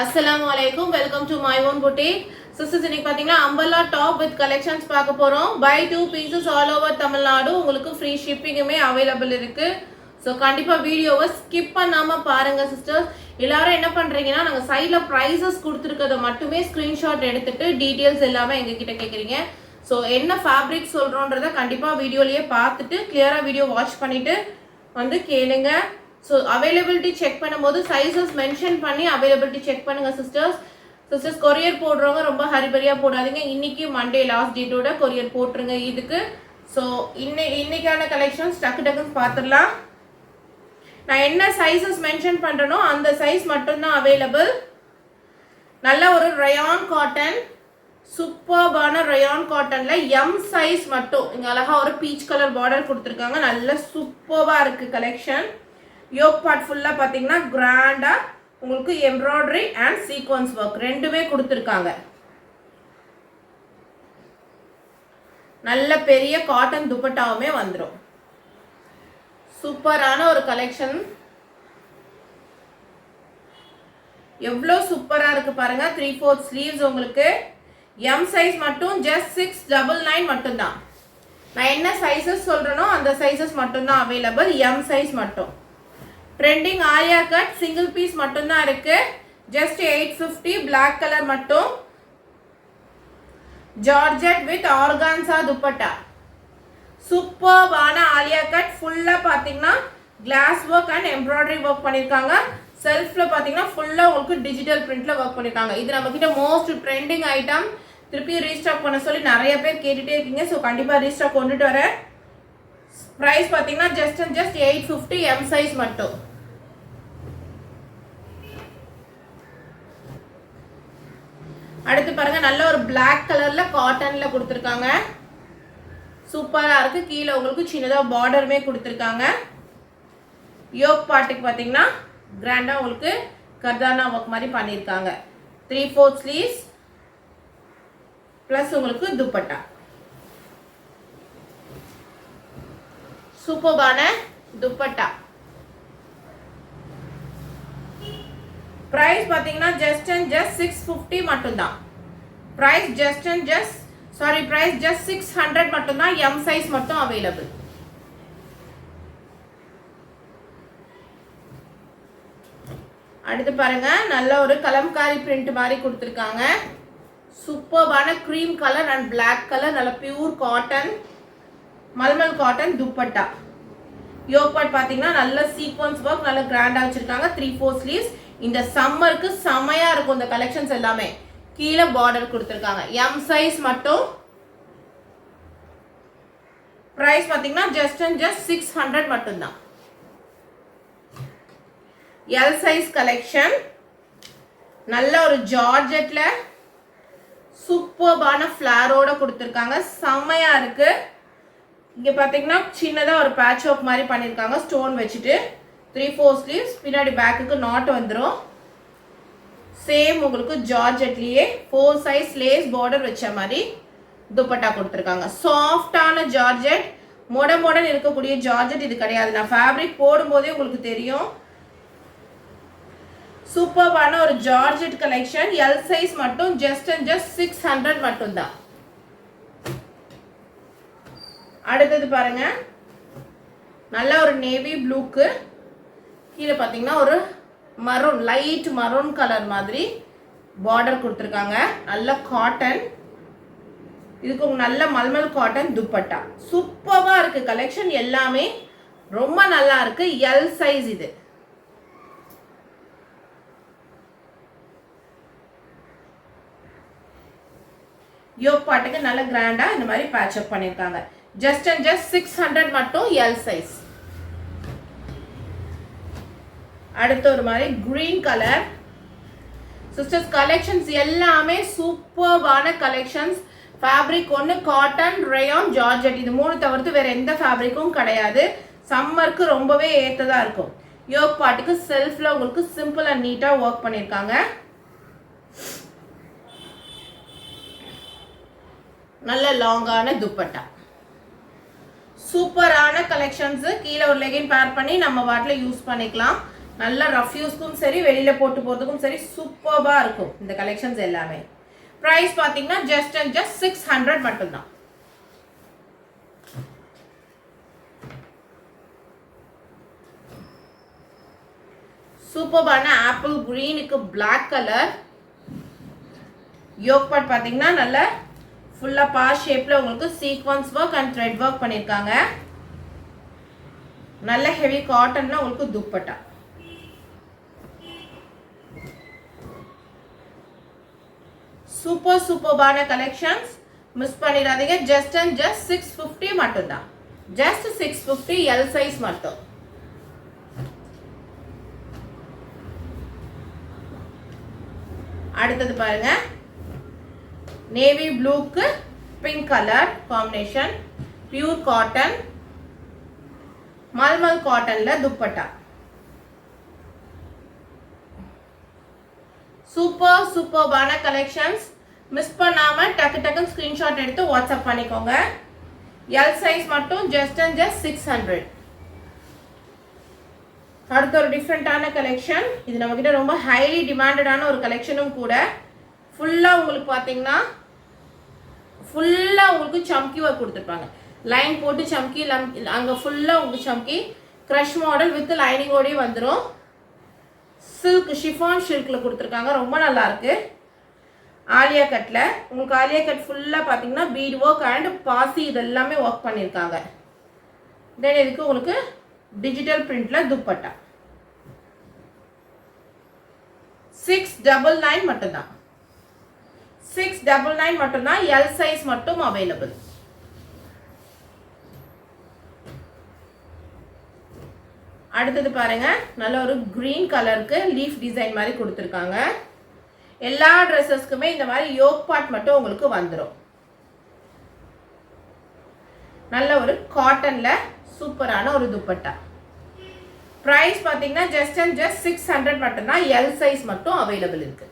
Assalamualaikum. Welcome to my own boutique. Sisters, இன்னைக்கு பாத்தீங்கன்னா umbrella top with collections பார்க்க போறோம். Buy 2 pieces all over Tamil Nadu. உங்களுக்கு free shippingமே available இருக்கு. So கண்டிப்பா வீடியோவை skip பண்ணாம பாருங்க sisters. எல்லாரும் என்ன பண்றீங்கன்னா நாங்க சைடுல prices கொடுத்திருக்கத மட்டுமே screenshot எடுத்துட்டு details எல்லாமே எங்க கிட்ட கேக்குறீங்க. So என்ன fabric சொல்றோம்ன்றத கண்டிப்பா வீடியோலயே பார்த்துட்டு clear-ஆ வீடியோ வாட்ச் பண்ணிட்டு வந்து கேளுங்க. So availability check பண்ணும்போது sizes mention பண்ணி availability check பண்ணுங்க sisters courier போடுறவங்க ரொம்ப ஹரிபரியா போடாதீங்க. இன்னைக்கு மண்டே லாஸ்ட் டேட்டோட courier போட்டுருங்க இதுக்கு. So இன்னைக்கான கலெக்ஷன்ஸ் டக்கு பார்த்துடலாம். நான் என்ன sizes mention பண்றேனோ அந்த size மட்டும் தான் available. நல்ல ஒரு rayon cotton, சூப்பர்பான rayon cottonல M size மட்டும். இங்க அழகா ஒரு peach color border கொடுத்திருக்காங்க. நல்ல சூப்பர்பா இருக்கு கலெக்ஷன். yoke part full-ஆ பாத்தீங்கன்னா கிராண்டா உங்களுக்கு embroidery and sequence work ரெண்டுமே கொடுத்திருக்காங்க. நல்ல பெரிய காட்டன் துப்பட்டாவுமே வந்துரும். சூப்பரான ஒரு கலெக்ஷன். எவ்வளவு சூப்பரா இருக்கு பாருங்க. 3/4 sleeves உங்களுக்கு M size மட்டும் just 699 மட்டும் தான். நான் என்ன sizes சொல்றேனோ அந்த sizes மட்டும் தான் available. M size மட்டும். Trending Aria cut single piece மட்டும் தான் இருக்கு. Just 850 black color மட்டும். Georgette with organza dupatta. சூப்பர்பான ஆலியா கட் ஃபுல்லா பாத்தீங்கன்னா glass work and embroidery work பண்ணிருக்காங்க. செல்ஃப்ல பாத்தீங்கன்னா ஃபுல்லா உங்களுக்கு டிஜிட்டல் பிரிண்ட்ல வர்க் பண்ணிருக்காங்க. இது நம்மகிட்ட மோஸ்ட் ட்ரெண்டிங் ஐட்டம். திருப்பி ரீஸ்டாக் பண்ண சொல்லி நிறைய பேர் கேட்டுட்டே இருக்கீங்க. சோ கண்டிப்பா ரீஸ்டாக் கொண்டுட்டு வரேன். பிரைஸ் பாத்தீங்கன்னா just 850 M size மட்டும். அடுத்து பாருங்க நல்ல ஒரு black கலர்ல காட்டன்ல கொடுத்திருக்காங்க. சூப்பரா இருக்கு. கீழ உங்களுக்கு சின்னதா பார்டர்மே கொடுத்திருக்காங்க. yoke பார்ட்டுக்கு பாத்தீங்கன்னா கிராண்டா உங்களுக்கு கர்தானா வர்க் மாதிரி பண்ணிருக்காங்க. 3/4 sleeves plus உங்களுக்கு துப்பட்டா. சூப்பர்பான துப்பட்டா. price பாத்தீங்கன்னா just 650 மட்டும் தான். price just 600 மட்டும் தான். M size மட்டும் available. அடுத்து பாருங்க நல்ல ஒரு கலம்காரி print மாதிரி கொடுத்திருக்காங்க. சூப்பர்பான cream color and black color நல்ல pure cotton mulmul cotton dupatta. yoke part பாத்தீங்கன்னா நல்ல sequence work நல்ல கிராண்டா வச்சிருக்காங்க. 3/4 sleeves. இந்த சம்மருக்கு செமையா இருக்கும் இந்த கலெக்ஷன்ஸ் எல்லாமே. கீழ பார்டர் கொடுத்திருக்காங்க. M size மட்டும். பிரைஸ் பாத்தீங்கன்னா just 600 மட்டும் தான். L size collection. நல்ல ஒரு ஜார்ஜெட்ல சூப்பர்பான ஃப்ளாரோட கொடுத்திருக்காங்க. செமையா இருக்கு. இங்க பாத்தீங்கன்னா சின்னதா ஒரு பேட்ச் ஒர்க் மாதிரி பண்ணிருக்காங்க ஸ்டோன் வச்சிட்டு. 3/4 sleeves. பின்னாடி பேக்குக்கு நாட் வந்துரும். சேம் உங்களுக்கு ஜார்ஜெட்லயே 4 size lace border வச்ச மாதிரி துப்பட்டா கொடுத்திருக்காங்க. சாஃப்ட்டான ஜார்ஜெட். மொடன்னு இருக்கக்கூடிய ஜார்ஜெட் இது கிடையாது. நான் ஃபேப்ரிக் போடும்போதே உங்களுக்கு தெரியும். சூப்பர்பான ஒரு ஜார்ஜெட் கலெக்ஷன். L size மட்டும் just 600 மட்டும் தான். அடுத்தது பாருங்க நல்ல ஒரு நேவி ப்ளூக்கு கீழே பாத்தீங்கன்னா ஒரு மரூன் லைட் மரூன் கலர் மாதிரி பார்டர் கொடுத்திருக்காங்க. நல்ல காட்டன். இதுக்கு நல்ல மல்மல் காட்டன் துப்பட்டா. சூப்பரா இருக்கு கலெக்ஷன் எல்லாமே. ரொம்ப நல்லா இருக்கு. L size இது. yoke பார்ட்டுக்கு நல்ல கிராண்டா இந்த மாதிரி பேட்ச் அப் பண்ணிருக்காங்க. just 600 மட்டும் L size. அடுத்து ஒரு மாதிரி green color. sisters collections எல்லாமே சூப்பர்பான collections. fabric ஒன்னு காட்டன், rayon, georgette இது மூணு தவிர்த்து வேற எந்த ஃபேப்ரிக்கும் கிடையாது. சம்மருக்கு ரொம்பவே ஏத்ததா இருக்கும். yoke பார்ட்டுக்கு செல்ஃப்ல உங்களுக்கு சிம்பிள் அண்ட் நீட்டா வர்க் பண்ணிருக்காங்க. நல்ல லாங்கான துப்பட்டா. சூப்பரான கலெக்ஷன்ஸ். கீழ ஒரு லெகின் பேர் பண்ணி நம்ம வாட்ல யூஸ் பண்ணிக்கலாம். நல்ல ரஃப் யூஸ்க்கும் சரி வெளியில போட்டு போறதுக்கும் சரி சூப்பர்பா இருக்கும் இந்த கலெக்ஷன்ஸ் எல்லாமே. பிரைஸ் பாத்தீங்கன்னா ஜஸ்ட் அண்ட் ஜஸ்ட் 600 மட்டும் தான். சூப்பர்பான ஆப்பிள் கிரீனுக்கு பிளாக் கலர். யோக் பார்ட் பாத்தீங்கன்னா நல்ல ஃபுல்லா பாஸ் ஷேப்ல உங்களுக்கு sequence work and thread work பண்ணிருக்காங்க. நல்ல ஹெவி காட்டன்ல உங்களுக்கு துப்பட்டா. சூப்பர்பான கலெக்ஷன்ஸ் மிஸ் பண்ணிடாதீங்க. ஜஸ்ட் அண்ட் ஜஸ்ட் 650 மட்டும் தான். ஜஸ்ட் 650 எல் சைஸ் மட்டும். அடுத்தது பாருங்க நேவி ப்ளூக்கு pink colour combination. Pure cotton mulmul காட்டன்ல துப்பட்டா. சூப்பர்பான கலெக்ஷன்ஸ் மிஸ் பண்ணாம டக்கு டக்குன்னு ஸ்கிரீன்ஷாட் எடுத்து வாட்ஸ்அப் பண்ணிக்கோங்க. எல் சைஸ் மட்டும் ஜஸ்ட் அண்ட் ஜஸ்ட் 600. அடுத்த ஒரு டிஃப்ரெண்டான கலெக்ஷன். இது நம்ம கிட்ட ரொம்ப ஹைலி டிமாண்டடான ஒரு கலெக்ஷனும் கூட. ஃபுல்லா உங்களுக்கு பாத்தீங்கன்னா ஃபுல்லா உங்களுக்கு சம்கி ஒர்க் கொடுத்துருப்பாங்க. லைன் போட்டு சம்கி அங்க ஃபுல்லா உங்களுக்கு சம்கி கிரஷ் மாடல் வித் லைனிங்கோடய வந்துடும். சில்க் ஷிஃபான் சில்க்ல கொடுத்துருக்காங்க. ரொம்ப நல்லா இருக்கு. ஆலியா கட்ல உங்களுக்கு ஆலியா கட் ஃபுல்லா பாத்தீங்கன்னா பீட் ஒர்க் அண்ட் பாசி இது எல்லாமே ஒர்க் பண்ணிருக்காங்க. தென் இதுக்கு உங்களுக்கு டிஜிட்டல் பிரிண்ட்ல துப்பட்டா. 699 மட்டும் தான். 699 மட்டும் தான். எல் சைஸ் மட்டும் அவைலபிள். அடுத்தது பாருங்க நல்ல ஒரு கிரீன் கலருக்கு லீஃப் டிசைன் மாதிரி கொடுத்துருக்காங்க. எல்லா ட்ரெஸ்ஸஸ்க்குமே இந்த மாதிரி யோக் பார்ட் மட்டும் உங்களுக்கு வந்துடும். நல்ல ஒரு காட்டன்ல சூப்பரான ஒரு துப்பட்டா. பிரைஸ் பாத்தீங்கன்னா ஜஸ்ட் அண்ட் ஜஸ்ட் 600 மட்டும் தான். எல் சைஸ் மட்டும் அவைலபிள் இருக்கு.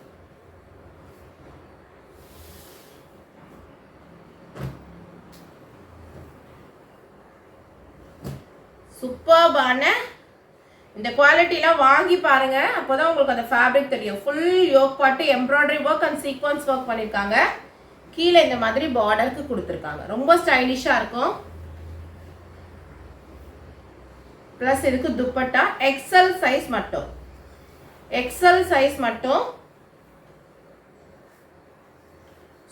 சூப்பர்பான இந்த குவாலிட்டிலாம் வாங்கி பாருங்க. அப்போதான் உங்களுக்கு அந்த ஃபேப்ரிக் தெரியும். Full yoke part embroidery work and sequence work பண்ணிருக்காங்க. கீழே இந்த மாதிரி பார்டருக்கு கொடுத்துருக்காங்க. ரொம்ப ஸ்டைலிஷா இருக்கும். பிளஸ் இதுக்கு துப்பட்டா எக்ஸல் சைஸ் மட்டும். எக்ஸல் சைஸ் மட்டும்.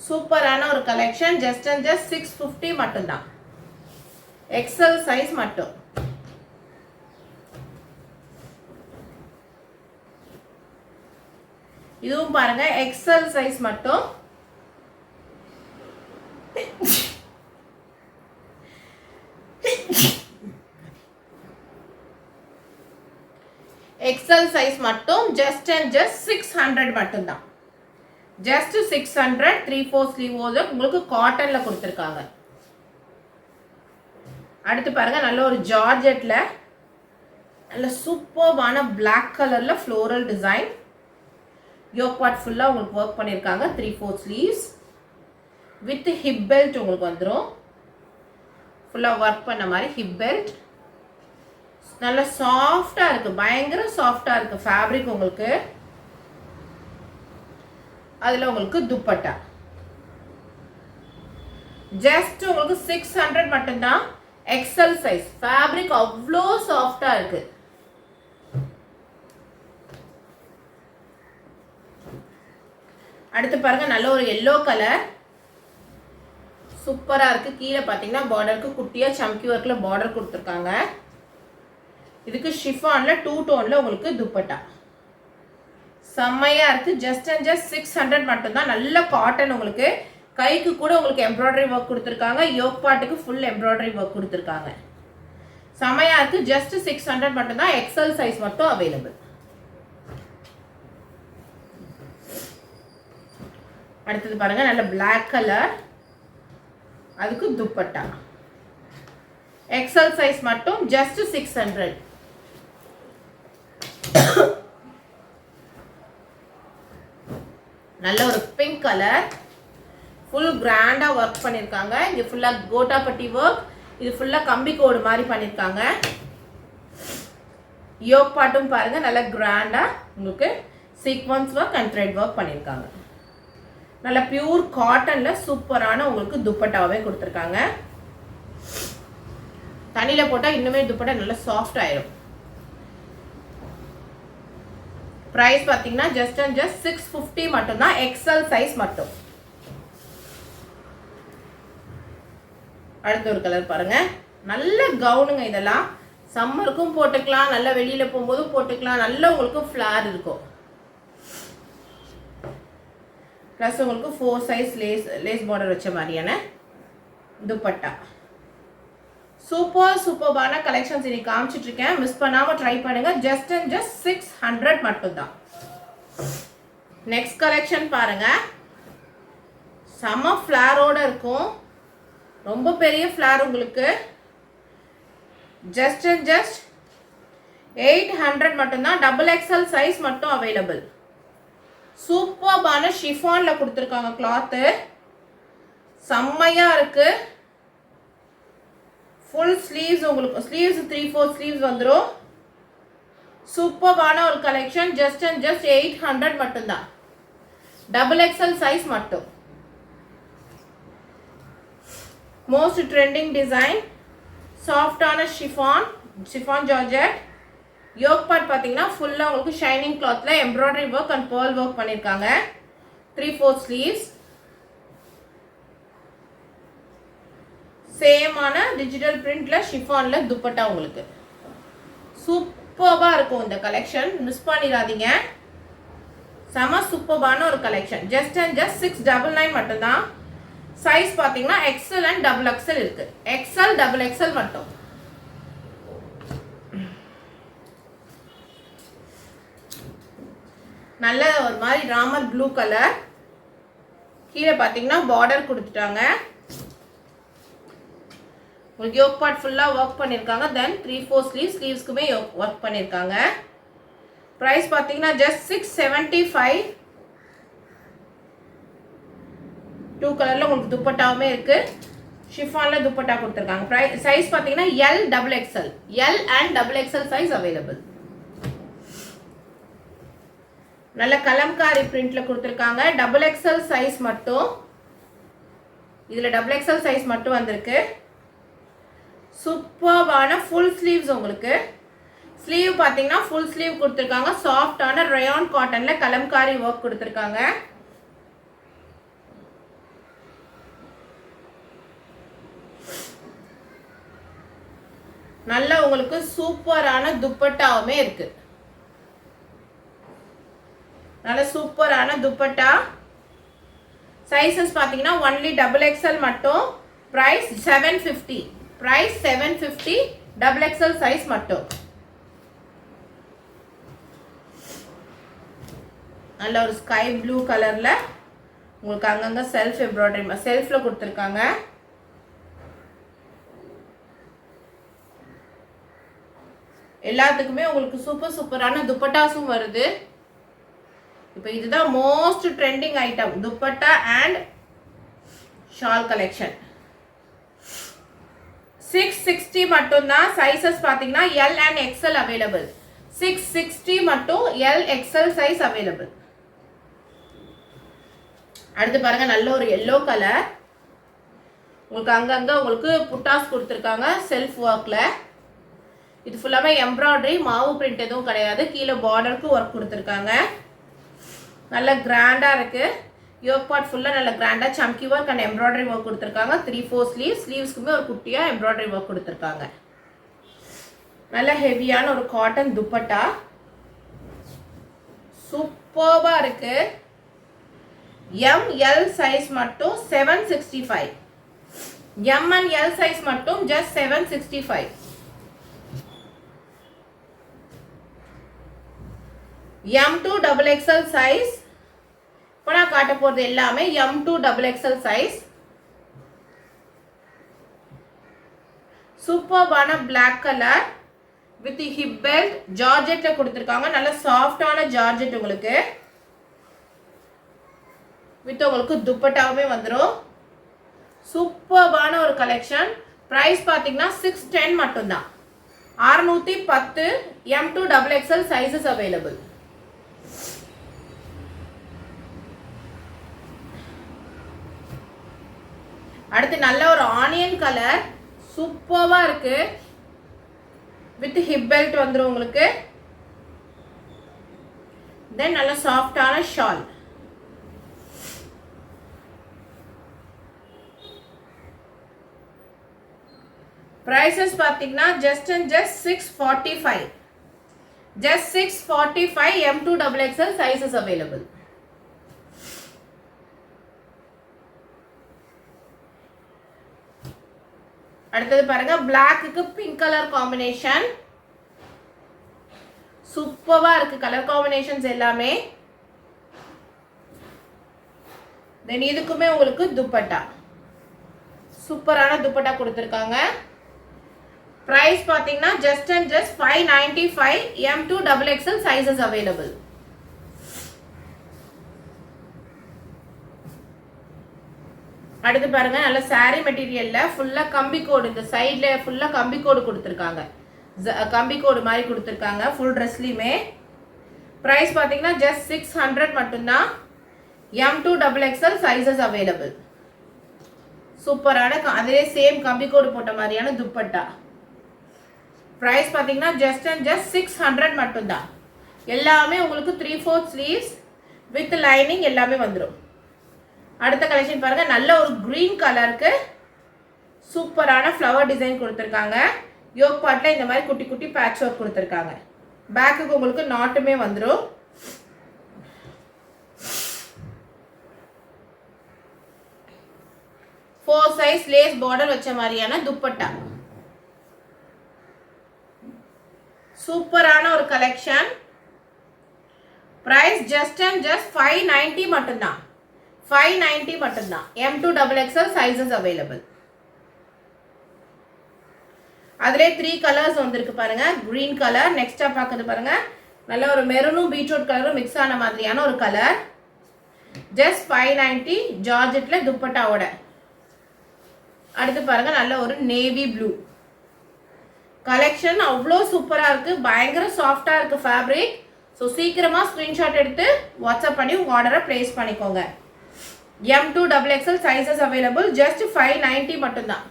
சூப்பரான ஒரு கலெக்ஷன். ஜஸ்ட் அண்ட் ஜஸ்ட் 650 மட்டும் தான். எக்ஸல் சைஸ் மட்டும். இதுவும் பாருங்க எக்ஸல் சைஸ் மட்டும். எக்ஸல் சைஸ் மட்டும். ஜஸ்ட் அண்ட் ஜஸ்ட் 600 மட்டும் தான். ஜஸ்ட் 600. 3/4 ஸ்லீவ் உங்களுக்கு காட்டன்ல கொடுத்துருக்காங்க. அடுத்து பாருங்க நல்ல ஒரு ஜார்ஜெட்ல நல்ல சூப்பர்பான பிளாக் கலர்ல ஃப்ளோரல் டிசைன். யோக் பார்ட் ஃபுல்லா உங்களுக்கு ஒர்க் பண்ணிருக்காங்க. 3/4 ஸ்லீவ்ஸ் வித் ஹிப் பெல்ட் உங்களுக்கு வந்துடும். ஃபுல்லா ஒர்க் பண்ண மாதிரி ஹிப் பெல்ட். நல்ல சாஃப்டா இருக்கு. பயங்கர சாஃப்டா இருக்கு ஃபேப்ரிக் உங்களுக்கு. அதுல உங்களுக்கு துப்பட்டா. ஜஸ்ட் உங்களுக்கு 600 மட்டும் தான். XL size. ஃபேப்ரிக் அவ்வளோ சாஃப்டா இருக்கு. அடுத்து பாருங்க நல்ல ஒரு எல்லோ கலர். சூப்பரா இருக்கு. கீழே பாத்தீங்கன்னா பார்டருக்கு குட்டியா சம்கி ஒர்க்ல பார்டர் கொடுத்துருக்காங்க. இதுக்கு ஷிஃபான்ல 2 டோன்ல உங்களுக்கு துப்பட்டா. செம்மையா இருக்கு. ஜஸ்ட் அண்ட் ஜஸ்ட் 600 மட்டும் தான். நல்ல காட்டன் உங்களுக்கு. கைக்கு கூட உங்களுக்கு எம்ப்ராய்டரி ஒர்க் கொடுத்துருக்காங்க. யோக் பார்ட்டுக்கு ஃபுல் எம்ப்ராய்டரி ஒர்க் கொடுத்துருக்காங்க. செம்மையா இருக்கு. ஜஸ்ட் 600 மட்டும் தான். எக்ஸல் சைஸ் மட்டும் அவைலபிள். அடுத்தது பாருங்க நல்ல பிளாக் கலர். அதுக்கு துப்பட்டா. எக்ஸல் சைஸ் மட்டும். ஜஸ்ட் 600. நல்ல ஒரு பிங்க் கலர். ஃபுல் கிராண்டா ஒர்க் பண்ணிருக்காங்க. இங்க ஃபுல்லா கோட்டாப்பட்டி ஒர்க். இது ஃபுல்லா கம்பி கோடு மாதிரி பண்ணிருக்காங்க. யோக் பார்ட்டும் பாருங்க நல்ல கிராண்டா உங்களுக்கு sequence work and thread work பண்ணியிருக்காங்க. நல்ல பியூர் காட்டன்ல சூப்பரான உங்களுக்கு துப்பட்டாவே கொடுத்துருக்காங்க. தண்ணியில் போட்டால் இன்னுமே துப்பட்டா நல்லா சாஃப்ட் ஆயிடும். ப்ரைஸ் பார்த்தீங்கன்னா ஜஸ்ட் அண்ட் ஜஸ்ட் 650 மட்டும்தான், எக்ஸல் சைஸ் மட்டும். அடுத்த ஒரு கலர் பாருங்க, நல்ல கவுனுங்க. இதெல்லாம் சம்மருக்கும் போட்டுக்கலாம், நல்ல வெளியில போகும்போதும் போட்டுக்கலாம். நல்ல உங்களுக்கு ஃப்ளார் இருக்கும். ப்ளஸ் உங்களுக்கு 4 சைஸ் லேஸ் பார்டர் வச்ச மாதிரியான துப்பட்டா. சூப்பர்பான கலெக்ஷன்ஸ் இன்னைக்கு காமிச்சிட்டு இருக்கேன். மிஸ் பண்ணாம ட்ரை பண்ணுங்க. ஜஸ்ட் அண்ட் ஜஸ்ட் 600 மட்டும்தான். நெக்ஸ்ட் கலெக்ஷன் பாருங்க, செம ஃப்ளாரோட இருக்கும். ரொம்ப பெரிய ஃப்ளார் உங்களுக்கு. ஜஸ்ட் அண்ட் ஜஸ்ட் 800 மட்டும்தான். XXL சைஸ் மட்டும் அவைலபிள். சூப்பர்பான ஷிஃபான்ல கொடுத்துருக்காங்க. கிளாத்து செம்மையா இருக்கு. ஃபுல் ஸ்லீவ்ஸ் உங்களுக்கு, ஸ்லீவ்ஸ் 3/4 ஸ்லீவ்ஸ் வந்துடும். சூப்பர்பான ஒரு கலெக்ஷன். ஜஸ்ட் அண்ட் ஜஸ்ட் 800 மட்டும்தான். XXL சைஸ் மட்டும். மோஸ்ட் ட்ரெண்டிங் டிசைன், சாஃப்டான ஷிஃபான் ஜார்ஜெட். யோக் பார்ட் பார்த்தீங்கன்னா ஃபுல்லாக உங்களுக்கு ஷைனிங் கிளாத்தில் embroidery work and pearl work பண்ணியிருக்காங்க. 3/4 ஸ்லீவ்ஸ். சேமான டிஜிட்டல் பிரிண்ட்ல ஷிஃபான்ல துப்பட்டா உங்களுக்கு. சூப்பராக இருக்கும் இந்த கலெக்ஷன், மிஸ் பண்ணிடாதீங்க. செம சூப்பரான ஒரு கலெக்ஷன். ஜஸ்ட் அண்ட் ஜஸ்ட் 699 மட்டும்தான். சைஸ் பார்த்தீங்கன்னா எக்ஸல் அண்ட் XXL இருக்கு. எக்ஸல் XXL மட்டும். நல்ல ஒரு மாதிரி ராமர் ப்ளூ கலர். கீழே பார்த்தீங்கன்னா பார்டர் கொடுத்துட்டாங்க. உங்களுக்கு யோக் பார்ட் ஃபுல்லாக ஒர்க் பண்ணியிருக்காங்க. தென் 3/4 ஸ்லீவ்ஸ்க்குமே ஒர்க் பண்ணியிருக்காங்க. ப்ரைஸ் பார்த்தீங்கன்னா ஜஸ்ட் 675. 2 கலரில் உங்களுக்கு துப்பட்டாவுமே இருக்கு. ஷிஃபானில் துப்பட்டா கொடுத்துருக்காங்க. சைஸ் பார்த்தீங்கன்னா XXL. L and XXL size available. நல்ல கலம்காரி பிரிண்ட்ல கொடுத்துருக்காங்க. XXL சைஸ் மட்டும். இதில் XXL சைஸ் மட்டும் வந்திருக்கு. சூப்பர்பான ஃபுல் ஸ்லீவ்ஸ் உங்களுக்கு. ஸ்லீவ் பார்த்தீங்கன்னா ஃபுல் ஸ்லீவ் கொடுத்துருக்காங்க. சாஃப்டான ரயான் காட்டன்ல கலம்காரி ஒர்க் கொடுத்துருக்காங்க. நல்ல உங்களுக்கு சூப்பரான துப்பட்டாவுமே இருக்கு. நல்ல சூப்பரான துப்பட்டா. சைஸஸ் பார்த்தீங்கன்னா ஒன்லி XXL மட்டும். ப்ரைஸ் 750. ப்ரைஸ் 750. XXL சைஸ் மட்டும். நல்ல ஒரு ஸ்கை ப்ளூ கலர்ல உங்களுக்கு அங்கங்க செல்ஃப் எம்ப்ராய்டரி செல்ஃப்ல கொடுத்துருக்காங்க. எல்லாத்துக்குமே உங்களுக்கு சூப்பரான துப்பட்டாஸும் வருது. இப்போ இதுதான் most trending item, dupatta and shawl collection. 660 மட்டும்தான். சைஸஸ் பார்த்தீங்கன்னா L and XL அவைலபிள். 660 மட்டும். L XL size available. அடுத்து பாருங்க, நல்ல ஒரு எல்லோ கலர். உங்களுக்கு அங்கங்க உங்களுக்கு புட்டாஸ் கொடுத்துருக்காங்க செல்ஃப் ஒர்க்ல. இது ஃபுல்லாமே எம்ப்ராய்டரி, மாவு பிரிண்ட் எதுவும் கிடையாது. கீழே பார்டருக்கு ஒர்க் கொடுத்துருக்காங்க. நல்ல கிராண்டா இருக்கு. யோக் பார்ட் ஃபுல்லாக நல்ல கிராண்டா சம்கி ஒர்க் அண்ட் எம்ப்ராய்டரி ஒர்க் கொடுத்துருக்காங்க. 3/4 ஸ்லீவ்ஸ்க்குமே ஒரு குட்டியாக எம்ப்ராய்டரி ஒர்க் கொடுத்துருக்காங்க. நல்ல ஹெவியான ஒரு காட்டன் துப்பட்டா. சூப்பர்பா இருக்கு. ML சைஸ் மட்டும் 765. M and L சைஸ் மட்டும் ஜஸ்ட் 765. M2 XXL size. இப்போ நான் காட்ட போகிறது எல்லாமே M2 XXL சைஸ். சூப்பர்பான black colour with hip belt ஜார்ஜெட்ல கொடுத்துருக்காங்க. நல்ல சாஃப்டான ஜார்ஜெட் உங்களுக்கு. வித் உங்களுக்கு துப்பட்டாவுமே வந்துடும். சூப்பர்பான ஒரு கலெக்ஷன். ப்ரைஸ் பார்த்தீங்கன்னா 610 மட்டும்தான். 610 M2XXL sizes available. அடுத்து நல்ல ஒரு ஆனியன் கலர் சூப்பர்வா இருக்கு. வித் ஹிப் பெல்ட் வந்துரும் உங்களுக்கு. தென் நல்ல சாஃப்டான ஷால். பிரைசஸ் பாத்தீங்கன்னா just and just 645. Just 645 M2XXL sizes available. அடுத்தது பாருங்க பிளாக்குக்கு பிங்க் கலர் காம்பினேஷன். சூப்பர்வா இருக்கு கலர் காம்பினேஷன்ஸ் எல்லாமே. தென் இதுக்குமே உங்களுக்கு துப்பட்டா சூப்பரான துப்பட்டா கொடுத்துருக்காங்க. பிரைஸ் பாத்தீங்கன்னா just and just 595 M2XXL sizes available. அடுத்து பாருங்க நல்ல saree மெட்டீரியல்ல ஃபுல்லா கம்பி கோடு, இந்த சைடுல ஃபுல்லா கம்பி கோடு கொடுத்துருக்காங்க. கம்பி கோடு மாதிரி கொடுத்துருக்காங்க ஃபுல் ட்ரெஸ்லயுமே. பிரைஸ் பாத்தீங்கன்னா just 600 மட்டும்தான். M2XXL sizes available. சூப்பரான அதே சேம் கம்பி கோடு போட்ட மாதிரியான துப்பட்டா. பிரைஸ் பாத்தீங்கன்னா just and just 600 மட்டும்தான். எல்லாமே உங்களுக்கு 3/4 ஸ்லீவ்ஸ் வித் லைனிங் எல்லாமே வந்துடும். அடுத்த கலெக்ஷன் பாருங்க நல்ல ஒரு கிரீன் கலருக்கு சூப்பரான ஃப்ளவர் டிசைன் கொடுத்துருக்காங்க. யோக் பார்ட்ல இந்த மாதிரி குட்டி குட்டி பேட்ச் ஒர்க் கொடுத்துருக்காங்க. பேக்குக்கு உங்களுக்கு நாட்டுமே வந்துடும். ஃபோர் சைஸ் லேஸ் பார்டர் வச்ச மாதிரியான துப்பட்டா. சூப்பரான ஒரு collection. Price just and just 590 மட்டும்தான். 590 மட்டும்தான். M2XXL sizes available. அதிலே 3 கலர்ஸ் வந்திருக்கு பாருங்க. கிரீன் கலர் நெக்ஸ்டா பார்க்குது பாருங்க. நல்ல ஒரு மெரூனும் பீட்ரூட் கலரும் மிக்ஸ் ஆன மாதிரியான ஒரு கலர். just 590 ஜார்ஜெட்ல துப்பட்டாவோட. அடுத்து பாருங்க நல்ல ஒரு நேவி ப்ளூ கலெக்ஷன். அவ்வளோ சூப்பரா இருக்கு. பயங்கர சாஃப்டா இருக்கு ஃபேப்ரிக். ஸோ சீக்கிரமா ஸ்கிரீன்ஷாட் எடுத்து வாட்ஸ்அப் பண்ணி உங்க ஆர்டரை பிளேஸ் பண்ணிக்கோங்க. M2XXL sizes available. just 590 மட்டும்தான்.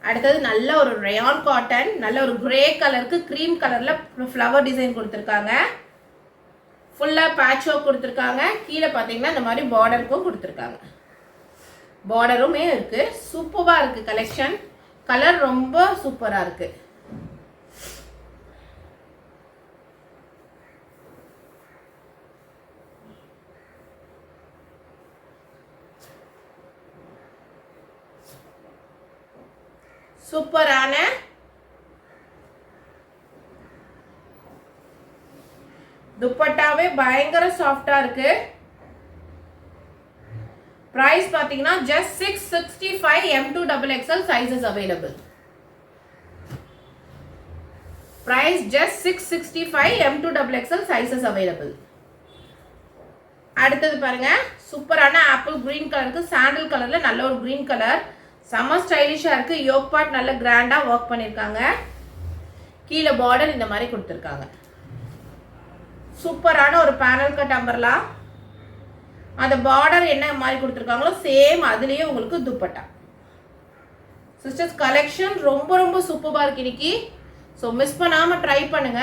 அடுத்தது நல்ல ஒரு ரயான் காட்டன், நல்ல ஒரு கிரே கலருக்கு கிரீம் கலர்ல ஃப்ளவர் டிசைன் கொடுத்துருக்காங்க. ஃபுல்லா பேட்ச் ஒர்க் கொடுத்துருக்காங்க. கீழே பார்த்தீங்கன்னா இந்த மாதிரி பார்டருக்கும் கொடுத்துருக்காங்க. பார்டருமே இருக்கு. சூப்பரா இருக்கு கலெக்ஷன். கலர் ரொம்ப சூப்பரா இருக்கு. சூப்பரான துப்பட்டாவே பயங்கர சாஃப்டா இருக்கு. பிரைஸ் பாத்தீங்கன்னா just 665 M2XXL sizes available. Price just 665 M2XXL sizes available. அடுத்தது பாருங்க சூப்பரான ஆப்பிள் கிரீன் கலருக்கு சாண்டல் கலர்ல நல்ல ஒரு கிரீன் கலர். செம்ம ஸ்டைலிஷா இருக்கு. யோக் பார்ட் நல்ல கிராண்டா ஒர்க் பண்ணிருக்காங்க. கீழே பார்டர் இந்த மாதிரி கொடுத்துருக்காங்க. சூப்பரான ஒரு பேனல் கட் அம்பர்லா. அந்த பார்டர் என்ன மாதிரி கொடுத்துருக்காங்களோ சேம் அதுலயே உங்களுக்கு துப்பட்டா. சிஸ்டர்ஸ் கலெக்ஷன் ரொம்ப ரொம்ப சூப்பரா இருக்கு இன்னைக்கு. ஸோ மிஸ் பண்ணாம ட்ரை பண்ணுங்க.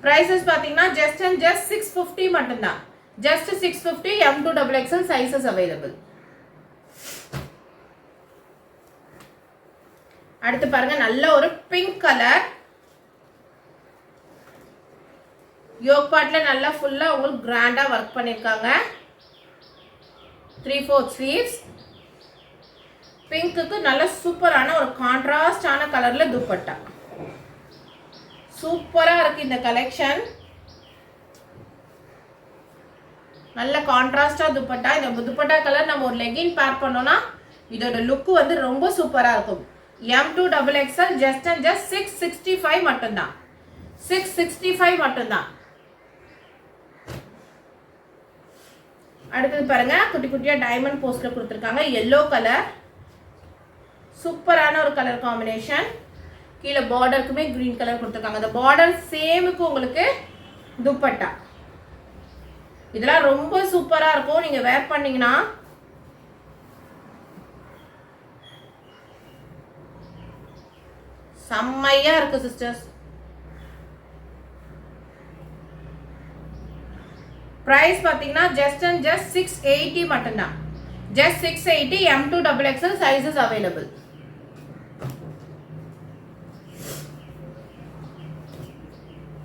பிரைசஸ் பாத்தீங்கன்னா just and just 650 மட்டும்தான். just 650 M2XXL sizes available. அடுத்து பாருங்க நல்ல ஒரு பிங்க் கலர். யோக் பார்ட்ல நல்லா ஃபுல்லா உங்களுக்கு கிராண்டா ஒர்க் பண்ணிருக்காங்க. 3/4 ஸ்லீவ்ஸ். பிங்க்குக்கு நல்ல சூப்பரான ஒரு கான்ட்ராஸ்டான கலர்ல துப்பட்டா. சூப்பரா இருக்கு இந்த கலெக்ஷன். நல்ல கான்ட்ராஸ்டா துப்பட்டா. இந்த துப்பட்டா கலர் நம்ம ஒரு லெகின் பேர் பண்ணோம்னா இதோட லுக் வந்து ரொம்ப சூப்பரா இருக்கும். M2XXL just and just 665 மட்டும்தான். 665 மட்டும்தான். அடுத்தது பாருங்க குட்டி குட்டியா டைமண்ட் போஸ்ட்ல கொடுத்துருக்காங்க. எல்லோ கலர், சூப்பரான ஒரு கலர் காம்பினேஷன். கீழே பார்டருக்குமே கிரீன் கலர் கொடுத்துருக்காங்க. அந்த பார்டர் சேமுக்கு உங்களுக்கு துப்பட்டா. இதெல்லாம் ரொம்ப சூப்பரா இருக்கும். நீங்க வேர் பண்ணீங்கன்னா செம்மையா இருக்கு சிஸ்டர்ஸ். பிரைஸ் பாத்தீங்கன்னா ஜஸ்ட் அண்ட் ஜஸ்ட் 680 மட்டும்தான். ஜஸ்ட் 680. M2XXL sizes available.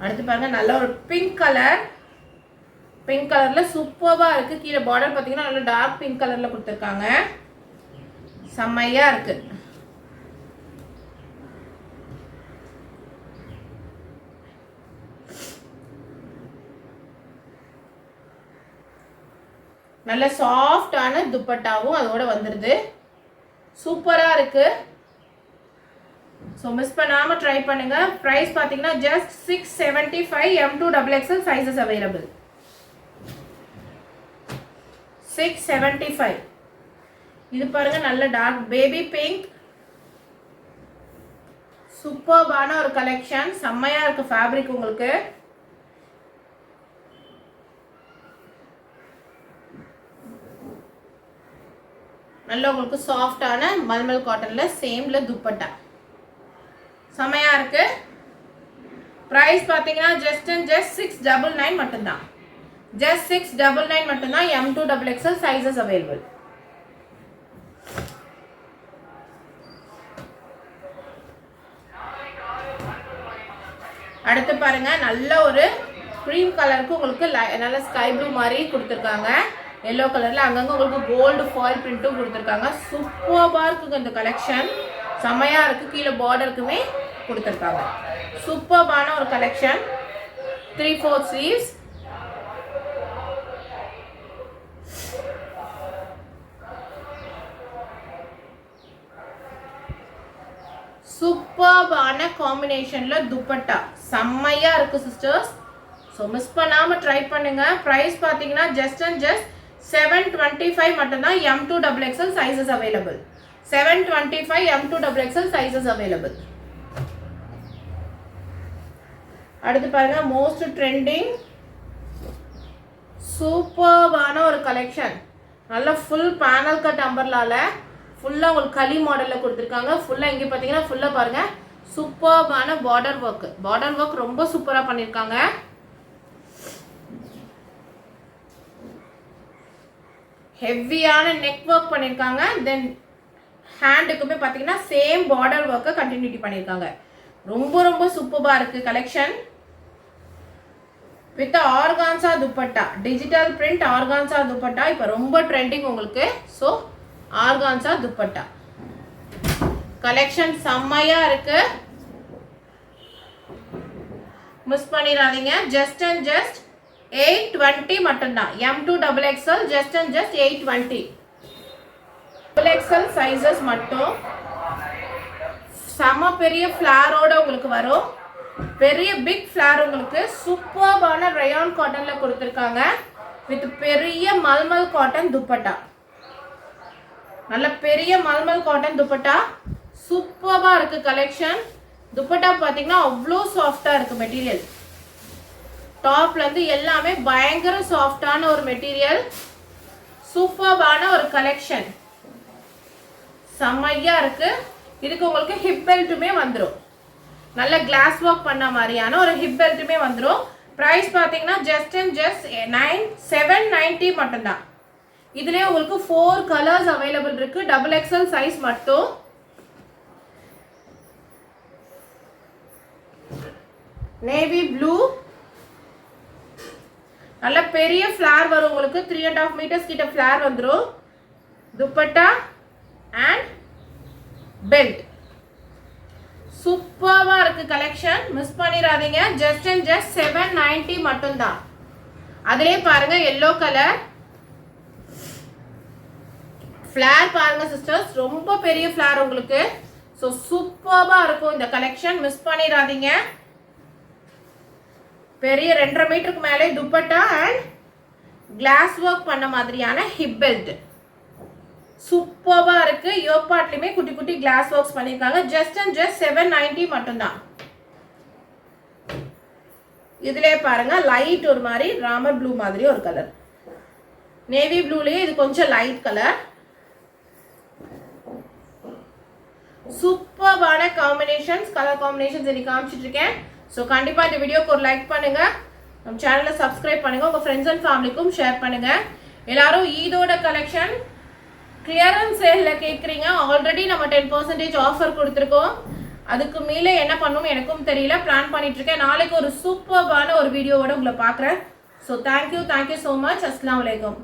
அடுத்து பாருங்க நல்ல ஒரு பிங்க் கலர். பிங்க் கலர்ல சூப்பர்வா இருக்கு. கீழே பார்டர் பாத்தீங்கன்னா நல்ல டார்க் பிங்க் கலர்ல கொடுத்துருக்காங்க. செம்மையா இருக்கு. நல்ல சாஃப்டான துப்பட்டாவும் அதோட வந்துருது. சூப்பரா இருக்கு. ஸோ மிஸ் பண்ணாம ட்ரை பண்ணுங்க. பிரைஸ் பாத்தீங்கன்னா ஜஸ்ட் 675. M2XXL sizes available. 675. இது பாருங்க நல்ல டார்க் பேபி பிங்க். சூப்பர்பான ஒரு கலெக்ஷன். செம்மையா இருக்கு ஃபேப்ரிக் உங்களுக்கு. நல்ல உங்களுக்கு சாஃப்டான மல்மல் காட்டன்ல சேம்ல துப்பட்டா. செமையா இருக்கு. பிரைஸ் பாத்தீங்கன்னா ஜஸ்ட் அண்ட் ஜஸ்ட் 699 மட்டும்தான். ஜஸ்ட் 699 மட்டும்தான். M2XXL sizes available. அடுத்து பாருங்க நல்ல ஒரு cream கலருக்கு உங்களுக்கு நல்ல ஸ்கை ப்ளூ மாதிரி கொடுத்துருக்காங்க. எல்லோ கலர்ல அங்கங்க உங்களுக்கு கோல்டு ஃபாயில் பிரிண்ட்டும் கொடுத்துருக்காங்க. சூப்பர்பா இருக்குங்க இந்த கலெக்ஷன். செமையா இருக்கு. கீழே பார்டருக்குமே கொடுத்துருக்காங்க. சூப்பர்பான ஒரு கலெக்ஷன். 3/4 ஸ்லீவ்ஸ். சூப்பர்பான காம்பினேஷன்ல துப்பட்டா செம்மையா இருக்கு சிஸ்டர்ஸ். ஸோ மிஸ் பண்ணாம ட்ரை பண்ணுங்க. பிரைஸ் பாத்தீங்கன்னா ஜஸ்ட் அண்ட் ஜஸ்ட் 725 மட்டும்தான். M2XXL sizes available. 725. M2XXL sizes available. அடுத்து பாருங்க மோஸ்ட் ட்ரெண்டிங் சூப்பர்பான ஒரு கலெக்ஷன். நல்ல ஃபுல் பேனல் கட் அம்பர்லால ஃபுல்லா உங்களுக்கு களி மாடல்ல கொடுத்துருக்காங்க. ஃபுல்லா இங்க பாத்தீங்கன்னா ஃபுல்லா பாருங்க சூப்பர்பான பார்டர் ஒர்க். பார்டர் ஒர்க் ரொம்ப சூப்பரா பண்ணிருக்காங்க. ஹெவியான நெக் ஒர்க் பண்ணிருக்காங்க. தென் ஹேண்டுக்குமே பாத்தீங்கன்னா சேம் பார்டர் ஒர்க்கை கண்டினியூட்டி பண்ணிருக்காங்க. ரொம்ப ரொம்ப சூப்பரா இருக்கு collection. With organza dupatta, digital print organza dupatta இப்போ ரொம்ப ட்ரெண்டிங் உங்களுக்கு. ஸோ ஆர்கான்சா துப்பட்டா கலெக்ஷன் செம்மையா இருக்கு. மிஸ் பண்ணிடாதீங்க. ஜஸ்ட் அண்ட் ஜஸ்ட் 820 மட்டும்தான். M2XXL just and just 820. XXL sizes மட்டும். செம பெரிய ஃபிளாரோட உங்களுக்கு வரும். பெரிய பிக் ஃபிளார் உங்களுக்கு சூப்பர்பான ரயான் காட்டன்ல கொடுத்துருக்காங்க. வித் பெரிய மல்மல் காட்டன் துப்பட்டா. நல்ல பெரிய மல்மல் காட்டன் துப்பட்டா. சூப்பர்பா இருக்கு கலெக்ஷன். துப்பட்டா பாத்தீங்கன்னா அவ்வளோ சாஃப்டா இருக்கு மெட்டீரியல். டாப்ல இருந்து எல்லாமே பயங்கர சாஃப்டான ஒரு மெட்டீரியல். சூப்பர்பான ஒரு கலெக்ஷன். செம்மையா இருக்கு. இதுக்கு உங்களுக்கு ஹிப் பெல்ட்டுமே வந்துடும். நல்ல கிளாஸ் ஒர்க் பண்ண மாதிரியான ஒரு ஹிப் பெல்ட்டுமே வந்துடும். பிரைஸ் பாத்தீங்கன்னா ஜஸ்ட் அண்ட் ஜஸ்ட் 790 மட்டும்தான். இதுலயே உங்களுக்கு 4 கலர்ஸ் அவைலபிள் இருக்கு. XXL சைஸ் மட்டும். Navy blue. நல்ல பெரிய ஃபிளார் வரும் உங்களுக்கு. 3.5 மீட்டர்ஸ் கிட்ட ஃபிளார் வந்துடும். Dupatta and belt. சூப்பர்வா இருக்கு கலெக்ஷன். மிஸ் பண்ணிடாதீங்க. ஜஸ்ட் அண்ட் ஜஸ்ட் 790 மட்டும்தான். அதிலே பாருங்க எல்லோ கலர் ஃபிளார் பாருங்க சிஸ்டர்ஸ். ரொம்ப பெரிய ஃபிளார் உங்களுக்கு. ஸோ சூப்பர்வா இருக்கும் இந்த கலெக்ஷன். மிஸ் பண்ணிடாதீங்க. பெரிய 2.5 மீட்டருக்கு மேலே துப்பட்டா அண்ட் கிளாஸ் ஒர்க் பண்ண மாதிரியான ஹிப் பெல்ட் சூப்பராக இருக்கு. யோக் பார்ட்லயுமே குட்டி குட்டி கிளாஸ் ஒர்க்ஸ் பண்ணியிருக்காங்க. ஜஸ்ட் அண்ட் ஜஸ்ட் 790 மட்டும்தான். இதுலயே பாருங்க லைட் ஒரு மாதிரி ராமர் ப்ளூ மாதிரி ஒரு கலர், நேவி ப்ளூலயே இது கொஞ்சம் லைட் கலர். சூப்பரான காம்பினேஷன்ஸ், கலர் காம்பினேஷன்ஸ் இன்னைக்கு காமிச்சிட்டு இருக்கேன். ஸோ கண்டிப்பாக இந்த வீடியோக்கு ஒரு லைக் பண்ணுங்க, நம்ம சேனலை சப்ஸ்கிரைப் பண்ணுங்க, உங்கள் ஃப்ரெண்ட்ஸ் அண்ட் ஃபேமிலிக்கும் ஷேர் பண்ணுங்க. எல்லாரும் ஈதோட கலெக்ஷன் கிளியரன்ஸ் சேலில் கேட்குறீங்க. ஆல்ரெடி நம்ம 10% ஆஃபர் கொடுத்துருக்கோம். அதுக்கு மேலே என்ன பண்ணணும் எனக்கும் தெரியல, பிளான் பண்ணிட்டு இருக்கேன். நாளைக்கு ஒரு சூப்பரான ஒரு வீடியோவோட உங்களை பார்க்குறேன். So thank you so much. அஸ்ஸலாமு அலைக்கும்.